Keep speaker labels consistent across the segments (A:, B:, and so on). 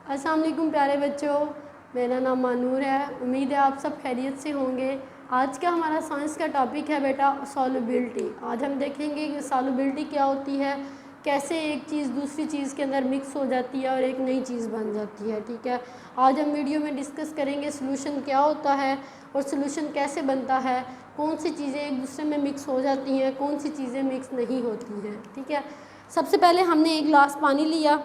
A: अस्सलाम वालेकुम प्यारे बच्चों, मेरा नाम मानूर है। उम्मीद है आप सब खैरियत से होंगे। आज का हमारा साइंस का टॉपिक है बेटा सॉल्युबिलिटी। आज हम देखेंगे कि सॉल्युबिलिटी क्या होती है, कैसे एक चीज़ दूसरी चीज़ के अंदर मिक्स हो जाती है और एक नई चीज़ बन जाती है। ठीक है, आज हम वीडियो में डिस्कस करेंगे सोल्यूशन क्या होता है और सोल्यूशन कैसे बनता है, कौन सी चीज़ें एक दूसरे में मिक्स हो जाती हैं, कौन सी चीज़ें मिक्स नहीं होती हैं। ठीक है, सबसे पहले हमने एक गिलास पानी लिया।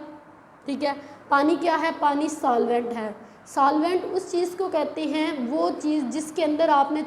A: ठीक है, पानी क्या है? पानी सॉल्वेंट है। सॉल्वेंट उस चीज़ को कहते हैं, वो चीज़ जिसके अंदर आपने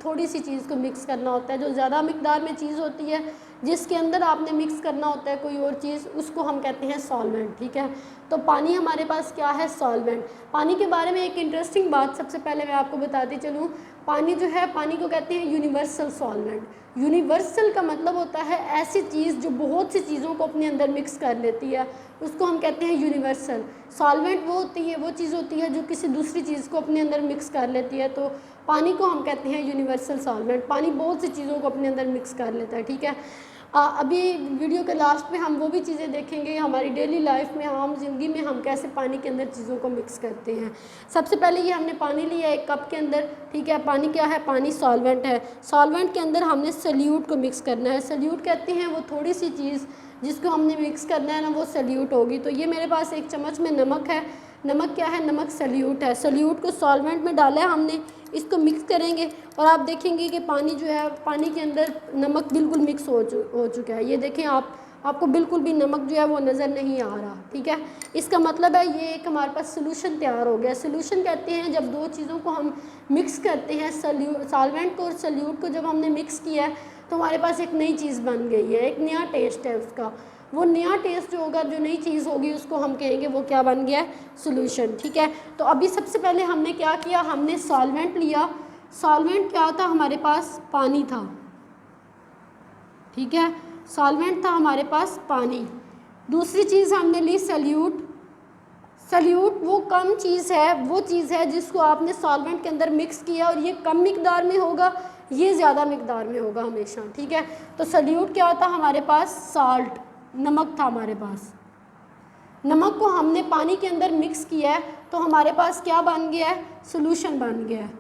A: थोड़ी सी चीज़ को मिक्स करना होता है। जो ज़्यादा मिकदार में चीज़ होती है जिसके अंदर आपने मिक्स करना होता है कोई और चीज़, उसको हम कहते हैं सॉल्वेंट। ठीक है, तो पानी हमारे पास क्या है? सॉल्वेंट। पानी के बारे में एक इंटरेस्टिंग बात सबसे पहले मैं आपको बताती चलूँ। पानी जो है, पानी को कहते हैं यूनिवर्सल सॉल्वेंट। यूनिवर्सल का मतलब होता है ऐसी चीज़ जो बहुत सी चीज़ों को अपने अंदर मिक्स कर लेती है, उसको हम कहते हैं यूनिवर्सल। सॉल्वेंट वो होती है, वो चीज़ होती है जो किसी दूसरी चीज़ को अपने अंदर मिक्स कर लेती है। तो पानी को हम कहते हैं यूनिवर्सल सॉल्वेंट। पानी बहुत सी चीज़ों को अपने अंदर मिक्स कर लेता है। ठीक है, अभी वीडियो के लास्ट में हम वो भी चीज़ें देखेंगे हमारी डेली लाइफ में, आम जिंदगी में हम कैसे पानी के अंदर चीज़ों को मिक्स करते हैं। सबसे पहले ये हमने पानी लिया एक कप के अंदर। ठीक है, पानी क्या है? पानी सॉल्वेंट है। सॉल्वेंट के अंदर हमने सल्यूट को मिक्स करना है। सल्यूट कहते हैं वो थोड़ी सी चीज़ जिसको हमने मिक्स करना है ना, वो सल्यूट होगी। तो ये मेरे पास एक चम्मच में नमक है। नमक क्या है? नमक सल्यूट है। सल्यूट को सॉल्वेंट में डाला है हमने, इसको मिक्स करेंगे और आप देखेंगे कि पानी जो है, पानी के अंदर नमक बिल्कुल मिक्स हो चुका है। ये देखें आपको बिल्कुल भी नमक जो है वो नज़र नहीं आ रहा। ठीक है, इसका मतलब है ये एक हमारे पास सोल्यूशन तैयार हो गया। सोल्यूशन कहते हैं जब दो चीज़ों को हम मिक्स करते हैं, सॉल्वेंट को और सल्यूट को जब हमने मिक्स किया है तो हमारे पास एक नई चीज़ बन गई है, एक नया टेस्ट है उसका। वो नया टेस्ट जो होगा, जो नई चीज़ होगी, उसको हम कहेंगे वो क्या बन गया है? सोल्यूशन। ठीक है, तो अभी सबसे पहले हमने क्या किया? हमने सॉल्वेंट लिया। सॉल्वेंट क्या था? हमारे पास पानी था। ठीक है, सॉल्वेंट था हमारे पास पानी। दूसरी चीज़ हमने ली सल्यूट। सल्यूट वो कम चीज़ है, वो चीज़ है जिसको आपने सॉल्वेंट के अंदर मिक्स किया और ये कम मिकदार में होगा, ये ज़्यादा मिकदार में होगा हमेशा। ठीक है, तो सल्यूट क्या होता? हमारे पास साल्ट, नमक था हमारे पास। नमक को हमने पानी के अंदर मिक्स किया है तो हमारे पास क्या बन गया है? सोल्यूशन बन गया है।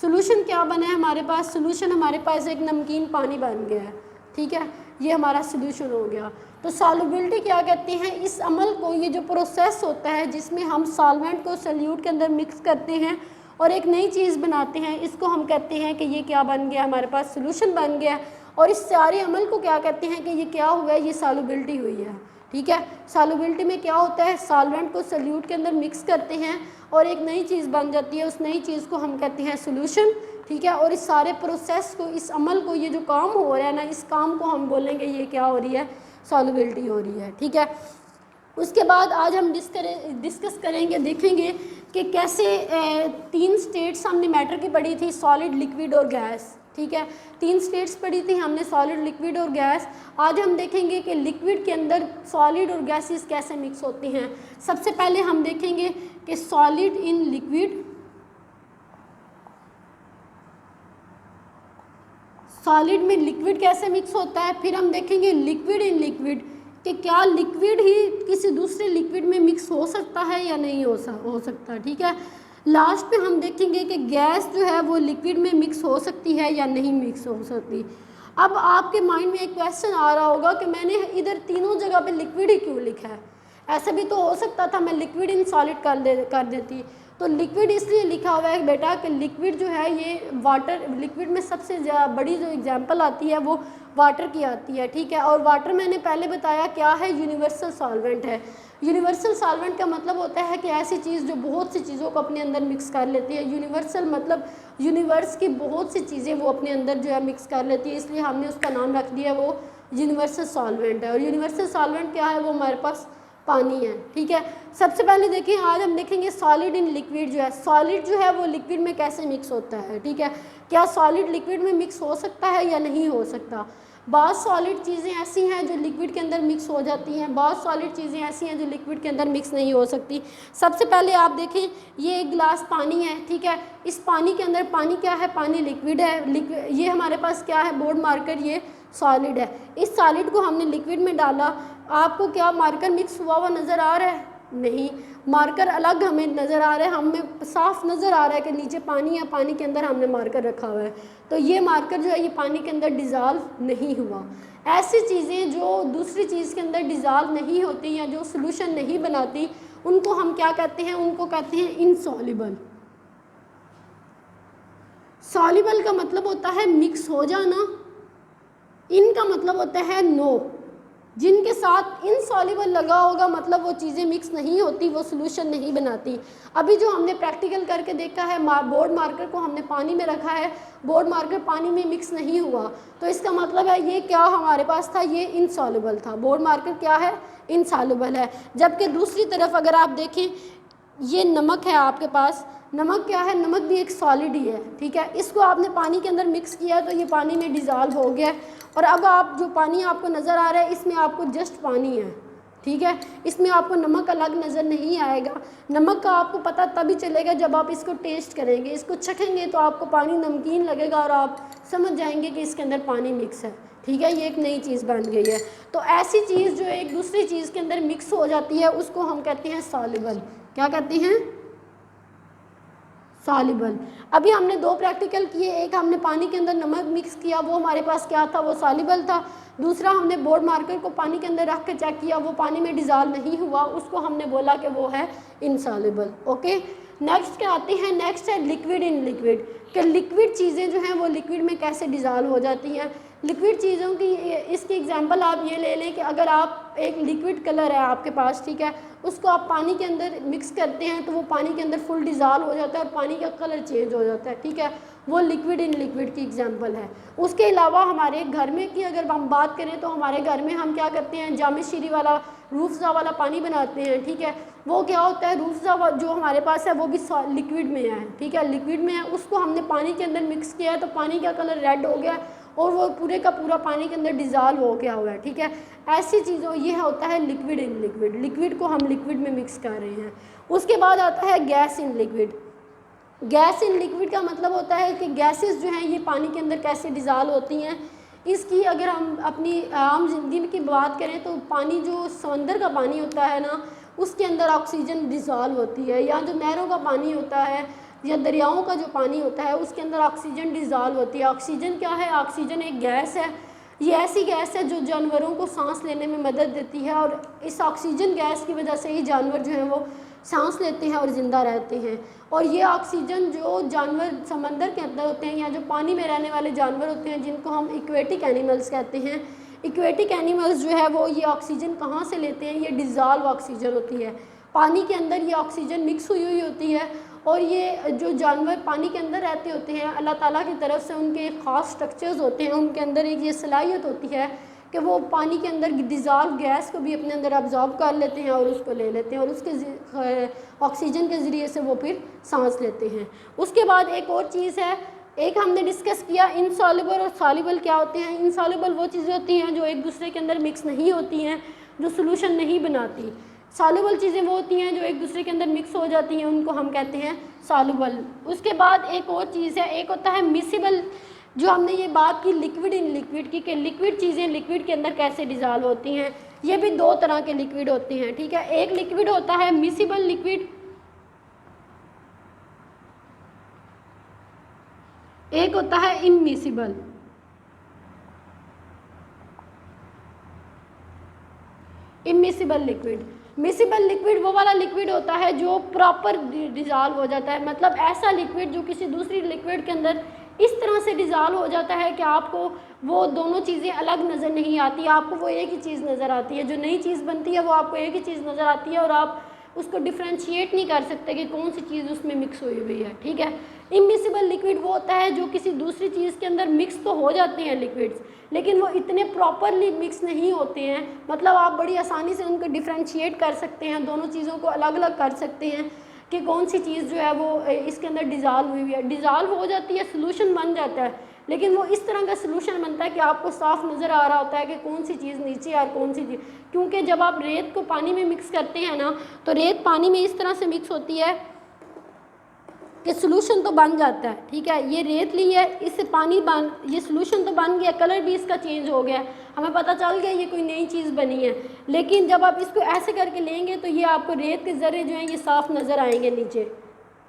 A: सोल्यूशन क्या बना है हमारे पास? सोल्यूशन हमारे पास एक नमकीन पानी बन गया है। ठीक है, ये हमारा सोल्यूशन हो गया। तो सॉल्युबिलिटी क्या कहते हैं? इस अमल को, ये जो प्रोसेस होता है जिसमें हम सॉल्वेंट को सल्यूट के अंदर मिक्स करते हैं और एक नई चीज़ बनाते हैं, इसको हम कहते हैं कि ये क्या बन गया? हमारे पास सोल्यूशन बन गया। और इस सारे अमल को क्या कहते हैं कि ये क्या हुआ है? ये सॉल्युबिलिटी हुई है। ठीक है, सॉल्युबिलिटी में क्या होता है? सॉल्वेंट को सल्यूट के अंदर मिक्स करते हैं और एक नई चीज़ बन जाती है, उस नई चीज़ को हम कहते हैं सोल्यूशन। ठीक है, और इस सारे प्रोसेस को, इस अमल को, ये जो काम हो रहा है ना, इस काम को हम बोलेंगे ये क्या हो रही है? सॉल्युबिलिटी हो रही है। ठीक है, उसके बाद आज हम डिस्कस करेंगे, देखेंगे कि कैसे 3 स्टेट्स हमने मैटर की पढ़ी थी, सॉलिड, लिक्विड और गैस। ठीक है, 3 स्टेट्स पढ़ी थी हमने, सॉलिड, लिक्विड और गैस। आज हम देखेंगे कि लिक्विड के अंदर सॉलिड और गैसेस कैसे मिक्स होती हैं। सबसे पहले हम देखेंगे कि सॉलिड इन लिक्विड, सॉलिड में लिक्विड कैसे मिक्स होता है। फिर हम देखेंगे लिक्विड इन लिक्विड, कि क्या लिक्विड ही किसी दूसरे लिक्विड में मिक्स हो सकता है या नहीं हो सकता। ठीक है, लास्ट पे हम देखेंगे कि गैस जो है वो लिक्विड में मिक्स हो सकती है या नहीं मिक्स हो सकती। अब आपके माइंड में एक क्वेश्चन आ रहा होगा कि मैंने इधर तीनों जगह पे लिक्विड ही क्यों लिखा है? ऐसा भी तो हो सकता था मैं लिक्विड इन सॉलिड कर देती। तो लिक्विड इसलिए लिखा हुआ है बेटा कि लिक्विड जो है ये वाटर, लिक्विड में सबसे बड़ी जो एग्जांपल आती है वो वाटर की आती है। ठीक है, और वाटर मैंने पहले बताया क्या है? यूनिवर्सल सॉल्वेंट है। यूनिवर्सल सॉल्वेंट का मतलब होता है कि ऐसी चीज़ जो बहुत सी चीज़ों को अपने अंदर मिक्स कर लेती है। यूनिवर्सल मतलब यूनिवर्स की बहुत सी चीज़ें वो अपने अंदर जो है मिक्स कर लेती है, इसलिए हमने उसका नाम रख दिया वो यूनिवर्सल सॉल्वेंट है। और यूनिवर्सल सॉल्वेंट क्या है? वो हमारे पास पानी है। ठीक है, सबसे पहले देखिए, आज हम देखेंगे सॉलिड इन लिक्विड जो है। सॉलिड जो है वो लिक्विड में कैसे मिक्स होता है। ठीक है, क्या सॉलिड लिक्विड में मिक्स हो सकता है या नहीं हो सकता। बहुत सॉलिड चीज़ें ऐसी हैं जो लिक्विड के अंदर मिक्स हो जाती हैं, बहुत सॉलिड चीज़ें ऐसी हैं जो लिक्विड के अंदर मिक्स नहीं हो सकती। सबसे पहले आप देखें, ये एक गिलास पानी है। ठीक है, इस पानी के अंदर, पानी क्या है? पानी लिक्विड है। लिक्विड, ये हमारे पास क्या है? बोर्ड मार्कर, ये सॉलिड है। इस सॉलिड को हमने लिक्विड में डाला, आपको क्या मार्कर मिक्स हुआ हुआ नज़र आ रहा है? नहीं, मार्कर अलग हमें नज़र आ रहा है, हमें साफ नज़र आ रहा है कि नीचे पानी है, पानी के अंदर हमने मार्कर रखा हुआ है, तो ये मार्कर जो है ये पानी के अंदर डिज़ाल्व नहीं हुआ। ऐसी चीज़ें जो दूसरी चीज़ के अंदर डिज़ाल्व नहीं होती या जो सोल्यूशन नहीं बनाती, उनको हम क्या कहते हैं? उनको कहते हैं इनसॉल्युबल। सॉल्युबल का मतलब होता है मिक्स हो जाना, इन का मतलब होता है नो। जिनके साथ इनसॉल्युबल लगा होगा मतलब वो चीज़ें मिक्स नहीं होती, वो सोल्यूशन नहीं बनाती। अभी जो हमने प्रैक्टिकल करके देखा है, बोर्ड मार्कर को हमने पानी में रखा है, बोर्ड मार्कर पानी में मिक्स नहीं हुआ, तो इसका मतलब है ये क्या हमारे पास था? ये इनसॉल्युबल था। बोर्ड मार्कर क्या है? इनसॉल्युबल है। जबकि दूसरी तरफ अगर आप देखें, ये नमक है आपके पास, नमक क्या है? नमक भी एक सॉलिड ही है, ठीक है। इसको आपने पानी के अंदर मिक्स किया तो ये पानी में डिज़ोल्व हो गया, और अब आप जो पानी आपको नज़र आ रहा है इसमें आपको जस्ट पानी है, ठीक है। इसमें आपको नमक अलग नज़र नहीं आएगा। नमक का आपको पता तभी चलेगा जब आप इसको टेस्ट करेंगे, इसको चखेंगे तो आपको पानी नमकीन लगेगा और आप समझ जाएंगे कि इसके अंदर पानी मिक्स है, ठीक है। ये एक नई चीज़ बन गई है। तो ऐसी चीज़ जो एक दूसरी चीज़ के अंदर मिक्स हो जाती है उसको हम कहते हैं सॉल्युबल। क्या कहते हैं? सॉल्युबल। अभी हमने दो प्रैक्टिकल किए, एक हमने पानी के अंदर नमक मिक्स किया, वो हमारे पास क्या था? वो सॉल्युबल था। दूसरा हमने बोर्ड मार्कर को पानी के अंदर रख के चेक किया, वो पानी में डिज़ोल्व नहीं हुआ, उसको हमने बोला कि वो है इनसॉल्युबल। ओके, नेक्स्ट क्या आते हैं? नेक्स्ट है लिक्विड इन लिक्विड, कि लिक्विड चीज़ें जो हैं वो लिक्विड में कैसे डिज़ोल्व हो जाती हैं। लिक्विड चीज़ों की इसकी एग्जांपल आप ये ले लें कि अगर आप एक लिक्विड कलर है आपके पास, ठीक है, उसको आप पानी के अंदर मिक्स करते हैं तो वो पानी के अंदर फुल डिज़ोल्व हो जाता है और पानी का कलर चेंज हो जाता है, ठीक है। वो लिक्विड इन लिक्विड की एग्जांपल है। उसके अलावा हमारे घर में की अगर हम बात करें तो हमारे घर में हम क्या करते हैं? जामे शीरी वाला रूफज़ा वाला पानी बनाते हैं, ठीक है। वो क्या होता है? रूफज़ा जो हमारे पास है वो भी लिक्विड में है, ठीक है, लिक्विड में है। उसको हमने पानी के अंदर मिक्स किया है तो पानी का कलर रेड हो गया और वो पूरे का पूरा पानी के अंदर डिज़ोल्व हो गया हुआ है, ठीक है। ऐसी चीज़ों ये होता है लिक्विड इन लिक्विड, लिक्विड को हम लिक्विड में मिक्स कर रहे हैं। उसके बाद आता है gas in liquid. Gas in liquid का मतलब होता है कि गैसेस जो हैं ये पानी के अंदर कैसे डिज़ोल्व होती हैं। इसकी अगर हम अपनी आम जिंदगी की बात करें तो पानी जो समंदर का पानी होता है ना, उसके अंदर ऑक्सीजन डिज़ोल्व होती है, या जो नहरों का पानी होता है या दरियाओं का जो पानी होता है उसके अंदर ऑक्सीजन डिज़ोल्व होती है। ऑक्सीजन क्या है? ऑक्सीजन एक गैस है, ये ऐसी गैस है जो जानवरों को सांस लेने में मदद देती है, और इस ऑक्सीजन गैस की वजह से ही जानवर जो हैं वो सांस लेते हैं और ज़िंदा रहते हैं। और ये ऑक्सीजन जो जानवर समंदर के अंदर होते हैं या जो पानी में रहने वाले जानवर होते हैं जिनको हम इक्वेटिक एनिमल्स कहते हैं, इक्वेटिक एनिमल्स जो है वो ये ऑक्सीजन कहाँ से लेते हैं? ये डिज़ोल्व ऑक्सीजन होती है, पानी के अंदर ये ऑक्सीजन मिक्स हुई हुई होती है। और ये जो जानवर पानी के अंदर रहते होते हैं, अल्लाह ताला की तरफ से उनके ख़ास स्ट्रक्चर्स होते हैं, उनके अंदर एक ये सलाहियत होती है कि वो पानी के अंदर डिज़ोल्व गैस को भी अपने अंदर अब्जॉर्ब कर लेते हैं और उसको ले लेते हैं और उसके ऑक्सीजन के ज़रिए से वो फिर सांस लेते हैं। उसके बाद एक और चीज़ है, एक हमने डिस्कस किया इनसॉल्युबल और सॉल्युबल क्या होते हैं। इनसॉल्युबल वो चीज़ें होती हैं जो एक दूसरे के अंदर मिक्स नहीं होती हैं, जो सोल्यूशन नहीं बनाती। सॉल्युबल चीज़ें वो होती हैं जो एक दूसरे के अंदर मिक्स हो जाती हैं, उनको हम कहते हैं सॉल्युबल। उसके बाद एक और चीज़ है, एक होता है मिसिबल, जो हमने ये बात की लिक्विड इन लिक्विड की, कि लिक्विड चीज़ें लिक्विड के अंदर कैसे डिज़ोल्व होती हैं। ये भी दो तरह के लिक्विड होते हैं, ठीक है। एक लिक्विड होता है मिसिबल लिक्विड, एक होता है immiscible. Immiscible liquid, miscible liquid वो वाला लिक्विड होता है जो प्रॉपर डिज़ोल्व हो जाता है, मतलब ऐसा लिक्विड जो किसी दूसरी लिक्विड के अंदर इस तरह से डिज़ोल्व हो जाता है कि आपको वो दोनों चीज़ें अलग नज़र नहीं आती, आपको वो एक ही चीज़ नज़र आती है। जो नई चीज़ बनती है वो आपको एक ही चीज़ नज़र आती है और आप उसको डिफ्रेंशिएट नहीं कर सकते कि कौन सी चीज़ उसमें मिक्स हुई हुई है, ठीक है। इमिसिबल लिक्विड वो होता है जो किसी दूसरी चीज़ के अंदर मिक्स तो हो जाते हैं लिक्विड्स, लेकिन वो इतने प्रॉपरली मिक्स नहीं होते हैं, मतलब आप बड़ी आसानी से उनको डिफ्रेंशिएट कर सकते हैं, दोनों चीज़ों को अलग अलग कर सकते हैं कि कौन सी चीज़ जो है वो इसके अंदर डिज़ोल्व हुई हुई है। डिज़ोल्व हो जाती है, सोल्यूशन बन जाता है, लेकिन वो इस तरह का सोल्यूशन बनता है कि आपको साफ नज़र आ रहा होता है कि कौन सी चीज़ नीचे है और कौन सी चीज़, क्योंकि जब आप रेत को पानी में मिक्स करते हैं ना, तो रेत पानी में इस तरह से मिक्स होती है कि सोल्यूशन तो बन जाता है, ठीक है। ये रेत ली है, इससे पानी बन, ये सोल्यूशन तो बन गया, कलर भी इसका चेंज हो गया, हमें पता चल गया ये कोई नई चीज़ बनी है। लेकिन जब आप इसको ऐसे करके लेंगे तो ये आपको रेत के ज़र्रे जो हैं ये साफ़ नज़र आएंगे नीचे,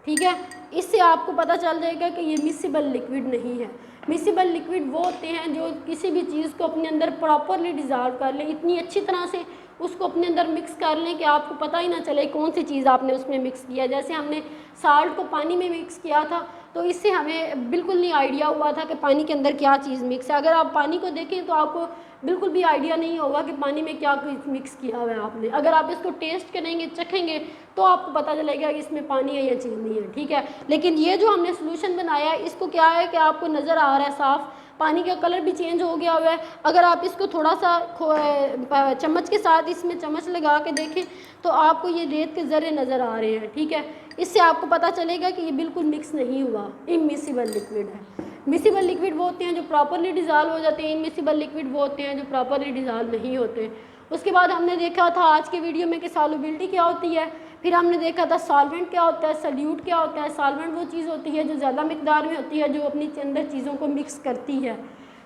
A: ठीक है। इससे आपको पता चल जाएगा कि ये मिसिबल लिक्विड नहीं है। मिसिबल लिक्विड वो होते हैं जो किसी भी चीज़ को अपने अंदर प्रॉपरली डिज़ॉल्व कर लें, इतनी अच्छी तरह से उसको अपने अंदर मिक्स कर लें कि आपको पता ही ना चले कौन सी चीज़ आपने उसमें मिक्स किया। जैसे हमने साल्ट को पानी में मिक्स किया था तो इससे हमें बिल्कुल नहीं आइडिया हुआ था कि पानी के अंदर क्या चीज़ मिक्स है। अगर आप पानी को देखें तो आपको बिल्कुल भी आइडिया नहीं होगा कि पानी में क्या कुछ मिक्स किया हुआ है आपने। अगर आप इसको टेस्ट करेंगे, चखेंगे, तो आपको पता चलेगा कि इसमें पानी है या चीज़ नहीं है, ठीक है। लेकिन ये जो हमने सोल्यूशन बनाया है इसको क्या है कि आपको नज़र आ रहा है साफ़, पानी का कलर भी चेंज हो गया हुआ है। अगर आप इसको थोड़ा सा चम्मच के साथ इसमें चम्मच लगा के देखें तो आपको ये रेत के ज़र्रे नज़र आ रहे हैं, ठीक है। इससे आपको पता चलेगा कि ये बिल्कुल मिक्स नहीं हुआ, इमिसिबल लिक्विड है। मिसिबल लिक्विड वो होते हैं जो प्रॉपरली डिज़ॉल्व हो जाते हैं, इमिसिबल लिक्विड वो होते हैं जो प्रॉपरली डिज़ॉल्व नहीं होते। उसके बाद हमने देखा था आज के वीडियो में कि सॉल्युबिलिटी क्या होती है, फिर हमने देखा था सॉल्वेंट क्या होता है, सल्यूट क्या होता है। सॉल्वेंट वो चीज़ होती है जो ज़्यादा मिकदार में होती है, जो अपनी अंदर चीज़ों को मिक्स करती है।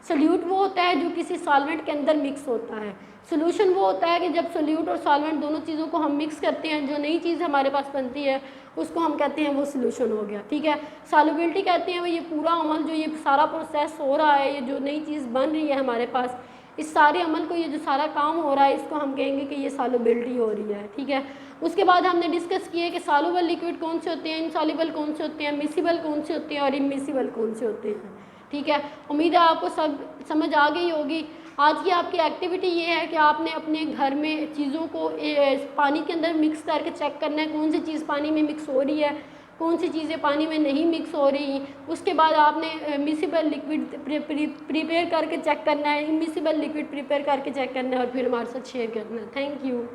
A: सल्यूट वो होता है जो किसी सॉल्वेंट के अंदर मिक्स होता है। सोल्यूशन वो होता है कि जब सोल्यूट और सॉल्वेंट दोनों चीज़ों को हम मिक्स करते हैं, जो नई चीज़ हमारे पास बनती है उसको हम कहते हैं वो सोल्यूशन हो गया, ठीक है। सॉल्युबिलिटी कहते हैं वो ये पूरा अमल जो ये सारा प्रोसेस हो रहा है, ये जो नई चीज़ बन रही है हमारे पास, इस सारे अमल को, ये जो सारा काम हो रहा है, इसको हम कहेंगे कि ये सॉल्युबिलिटी हो रही है, ठीक है। उसके बाद हमने डिस्कस किया कि सॉल्युबल लिक्विड कौन से होते हैं, इनसॉल्युबल कौन से होते हैं, मिसिबल कौन से होते हैं और इमिसिबल कौन से होते हैं, ठीक है। उम्मीद है आपको सब समझ आ गई होगी। आज की आपकी एक्टिविटी ये है कि आपने अपने घर में चीज़ों को पानी के अंदर मिक्स करके चेक करना है कौन सी चीज़ पानी में मिक्स हो रही है, कौन सी चीज़ें पानी में नहीं मिक्स हो रही। उसके बाद आपने मिसिबल लिक्विड प्रिपेयर करके चेक करना है, इमिसिबल लिक्विड प्रिपेयर करके चेक करना है और फिर हमारे साथ शेयर करना है। Thank you.